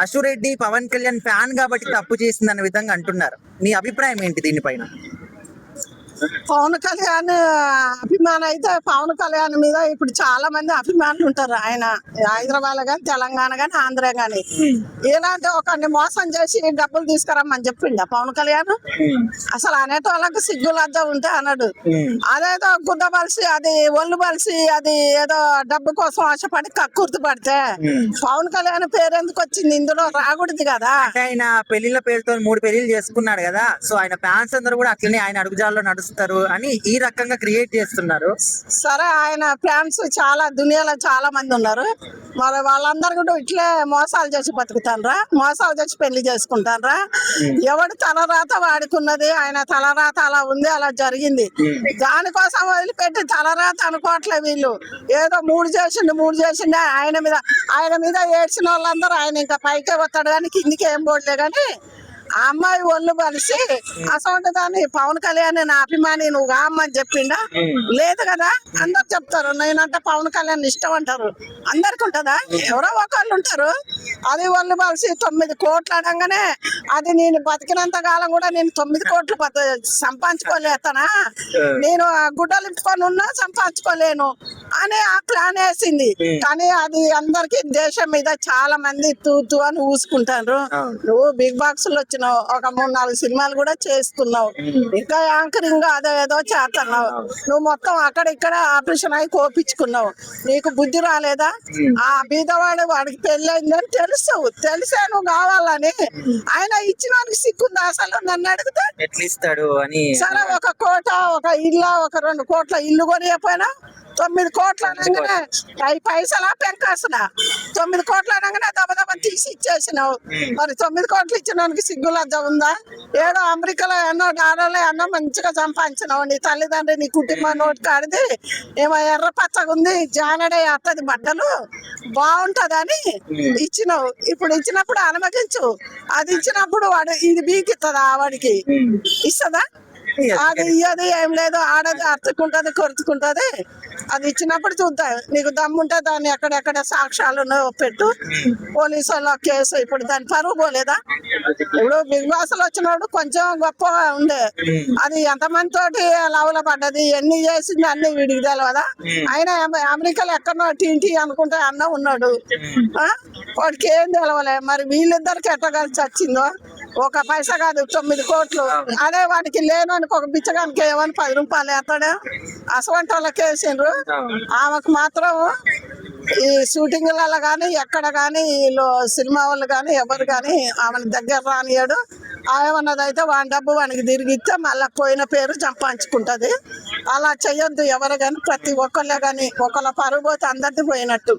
Ashu Reddy Pawan Kalyan fan కాబట్టి తప్పు చేసిందన్న విధంగా అంటున్నారు. మీ అభిప్రాయం ఏంటి దీనిపైన? పవన్ కళ్యాణ్ అభిమానం అయితే పవన్ కళ్యాణ్ మీద ఇప్పుడు చాలా మంది అభిమానులు ఉంటారు. ఆయన హైదరాబాద్ గాని, తెలంగాణ గాని, ఆంధ్ర గాని ఇలాంటి ఒకరిని మోసం చేసి డబ్బులు తీసుకురమ్మని చెప్పిండ పవన్ కళ్యాణ్. అసలు అనేటోళ్ళకి సిగ్గు లజ్జ ఉంటే అన్నాడు. అదేదో గుడ్డ బలిసి, అది ఒళ్ళు బలిసి, అది ఏదో డబ్బు కోసం ఆశపడి కక్కుర్తి పడితే పవన్ కళ్యాణ్ పేరు ఎందుకు వచ్చింది? ఇందులో రాకూడదు కదా. ఆయన పెళ్లిళ్ళ పేరుతో 3 పెళ్లిళ్ళు చేసుకున్నాడు కదా, సో ఆయన ఫ్యాన్స్ అందరూ కూడా అట్లనే ఆయన అడుగుజాల్లో నడుస్తారు అని ఈ రకంగా క్రియేట్ చేస్తున్నారు. సరే, ఆయన ఫ్యాన్స్ చాలా దునియాలో చాలా మంది ఉన్నారు. మరి వాళ్ళందరూ కూడా ఇట్లే మోసాలు చేసి బతుకుతాన్రా, మోసాలు చేసి పెళ్లి చేసుకుంటాన్రా. ఎవడు తలరాత వాడుకున్నది, ఆయన తలరాత అలా ఉంది, అలా జరిగింది. దానికోసం వదిలిపెట్టి తలరాత అనుకోవట్లే వీళ్ళు. ఏదో మూడు చేసిండే ఆయన మీద ఏడ్చిన వాళ్ళందరూ ఆయన ఇంకా పైకే వస్తాడు కానీ కిందికి ఏం పోడలే. కానీ ఆ అమ్మాయి ఒళ్ళు కలిసి అసలు దాన్ని పవన్ కళ్యాణ్ నా అభిమాని నువ్వు కామ్మని చెప్పిండా? లేదు కదా. అందరు చెప్తారు నేనంటే పవన్ కళ్యాణ్ ఇష్టం అంటారు. అందరికి ఉంటుందా? ఎవరో ఒకళ్ళు ఉంటారు. అది ఒళ్ళు కలిసి 9 కోట్లు అనగానే అది నేను బతికినంత కాలం కూడా నేను 9 కోట్లు సంపాదించుకోలేతానా, నేను గుడ్డలు ఇప్పుకొని ఉన్నా సంపాదించుకోలేను అని ఆ ప్లాన్ వేసింది. కానీ అది అందరికి దేశం మీద చాలా మంది తూ అని ఊసుకుంటారు. నువ్వు బిగ్ బాక్స్ లో వచ్చినావు, ఒక 3-4 సినిమాలు కూడా చేస్తున్నావు, ఇంకా యాంకరింగ్ అదో ఏదో చేస్తున్నావు. నువ్వు మొత్తం అక్కడ ఇక్కడ ఆపరేషన్ అయి కోపించుకున్నావు. నీకు బుద్ధి రాలేదా? ఆ బీదవాడు వాడికి పెళ్ళైందని తెలిసే నువ్వు కావాలని ఆయన ఇచ్చిన వాడికి సిక్కుందా? అసలు నన్ను అడిగితే ఎట్లా ఇస్తాడు అని. సరే, 1 కోట ఒక 2 కోట్ల ఇల్లు కొనియపోయినా 9 కోట్లు అనగానే అవి పైసలా పెంకాసనా? 9 కోట్లు అనగానే దెబ్బ తీసి ఇచ్చేసినావు. మరి 9 కోట్లు ఇచ్చినానికి సిగ్గు లజ్జ ఉందా? ఏడో అమెరికాలో ఎన్నో డాలర్లు ఎన్నో మంచిగా సంపాదించినావు. నీ తల్లిదండ్రి నీ కుటుంబం నోటి కాడిది ఏమో ఎర్ర పచ్చగా ఉంది, జానడే అత్తది బట్టలు బాగుంటదని ఇచ్చినావు. ఇప్పుడు ఇచ్చినప్పుడు అనుమతించు. అది ఇచ్చినప్పుడు వాడు ఇది బీకిస్తుందా? వాడికి ఇస్తుందా? అది ఇయ్యది ఏం లేదు. ఆడది అత్తుకుంటది, కొరుతుకుంటది. అది ఇచ్చినప్పుడు చూద్దాం. నీకు దమ్ముంటే దాన్ని ఎక్కడెక్కడ సాక్ష్యాలు పెట్టు, పోలీసు వాళ్ళ కేసు. ఇప్పుడు దాని పరువు పోలేదా? ఇప్పుడు బిగ్ బాస్ లో వచ్చినప్పుడు కొంచెం గొప్పగా ఉండే, అది ఎంతమంది తోటి లవ్ల పడ్డది, ఎన్ని చేసింది అన్ని వీడికి తెలియదా? ఆయన అమెరికాలో ఎక్కడో టీంటీ అనుకుంటే అన్న ఉన్నాడు, వాడికి ఏం తెలవలే. మరి వీళ్ళిద్దరికి ఎట్లా కలిసి వచ్చిందో? 1 పైసా కాదు 9 కోట్లు. అదే వాడికి లేనోనికి ఒక బిచ్చగానికి ఏమని 10 రూపాయలు వేస్తాడా? అసవంటి వాళ్ళకి వేసిండ్రు. ఆమెకు మాత్రం ఈ షూటింగ్లలో కానీ ఎక్కడ కానీ వీళ్ళు సినిమా వాళ్ళు కానీ ఎవరు కానీ ఆమెను దగ్గర రానియాడు. ఏమన్నదైతే వాడి డబ్బు వానికి తిరిగిస్తే మళ్ళీ పోయిన పేరు సంపాదించుకుంటది. అలా చెయ్యొద్దు ఎవరు కానీ. ప్రతి ఒక్కళ్ళే కానీ ఒకళ్ళ పరుగు పోతే అందరిది పోయినట్టు.